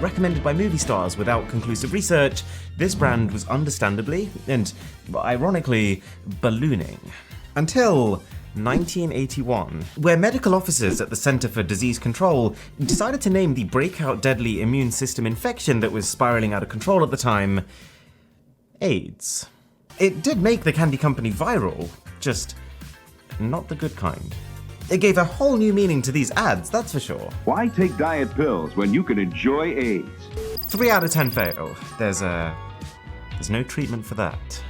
recommended by movie stars without conclusive research, this brand was understandably, and ironically, ballooning. Until 1981, where medical officers at the Center for Disease Control decided to name the breakout deadly immune system infection that was spiraling out of control at the time, AIDS. It did make the candy company viral, just not the good kind. It gave a whole new meaning to these ads, that's for sure. Why take diet pills when you can enjoy AIDS? 3 out of 10 fail. There's no treatment for that.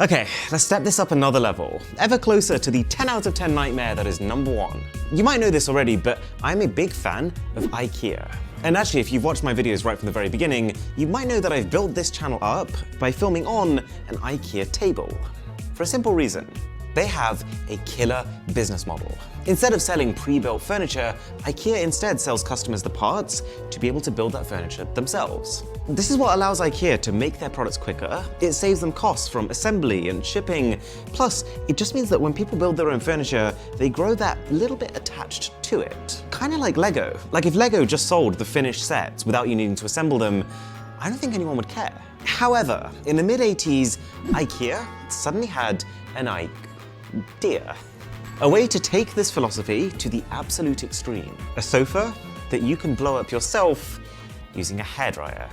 Okay, let's step this up another level, ever closer to the 10 out of 10 nightmare that is number 1. You might know this already, but I'm a big fan of IKEA. And actually, if you've watched my videos right from the very beginning, you might know that I've built this channel up by filming on an IKEA table. For a simple reason. They have a killer business model. Instead of selling pre-built furniture, IKEA instead sells customers the parts to be able to build that furniture themselves. This is what allows IKEA to make their products quicker. It saves them costs from assembly and shipping. Plus, it just means that when people build their own furniture, they grow that little bit attached to it. Kind of like Lego. Like if Lego just sold the finished sets without you needing to assemble them, I don't think anyone would care. However, in the mid-80s, IKEA suddenly had an idea. A way to take this philosophy to the absolute extreme. A sofa that you can blow up yourself using a hairdryer.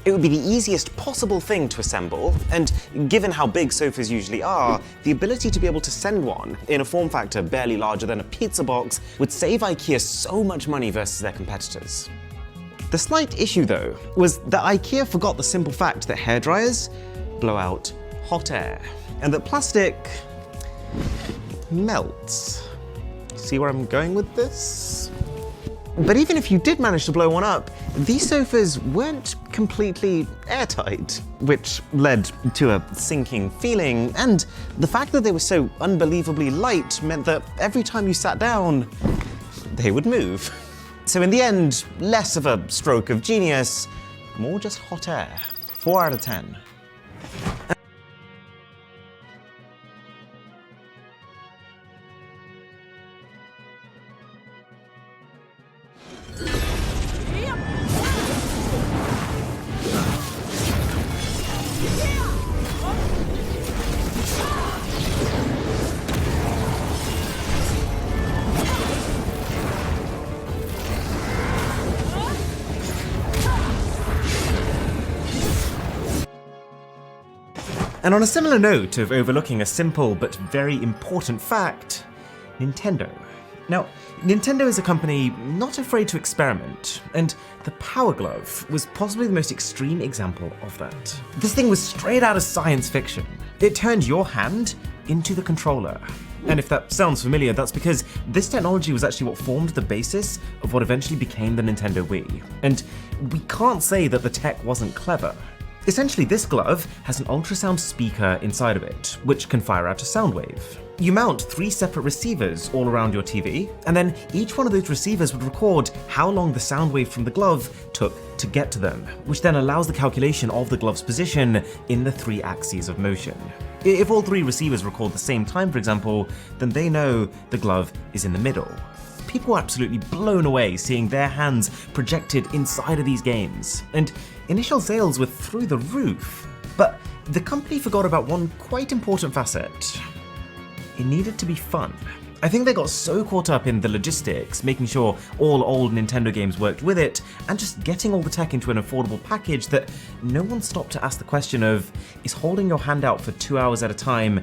It would be the easiest possible thing to assemble, and given how big sofas usually are, the ability to be able to send one in a form factor barely larger than a pizza box would save IKEA so much money versus their competitors. The slight issue though was that IKEA forgot the simple fact that hairdryers blow out hot air, and that plastic melts. See where I'm going with this? But even if you did manage to blow one up, these sofas weren't completely airtight, which led to a sinking feeling, and the fact that they were so unbelievably light meant that every time you sat down, they would move. So in the end, less of a stroke of genius, more just hot air. 4 out of 10. And on a similar note of overlooking a simple but very important fact, Nintendo. Now, Nintendo is a company not afraid to experiment, and the Power Glove was possibly the most extreme example of that. This thing was straight out of science fiction. It turned your hand into the controller. And if that sounds familiar, that's because this technology was actually what formed the basis of what eventually became the Nintendo Wii. And we can't say that the tech wasn't clever. Essentially, this glove has an ultrasound speaker inside of it, which can fire out a sound wave. You mount 3 separate receivers all around your TV, and then each one of those receivers would record how long the sound wave from the glove took to get to them, which then allows the calculation of the glove's position in the 3 axes of motion. If all 3 receivers record the same time, for example, then they know the glove is in the middle. People were absolutely blown away seeing their hands projected inside of these games, and initial sales were through the roof. But the company forgot about one quite important facet. It needed to be fun. I think they got so caught up in the logistics, making sure all old Nintendo games worked with it, and just getting all the tech into an affordable package that no one stopped to ask the question of, is holding your hand out for 2 hours at a time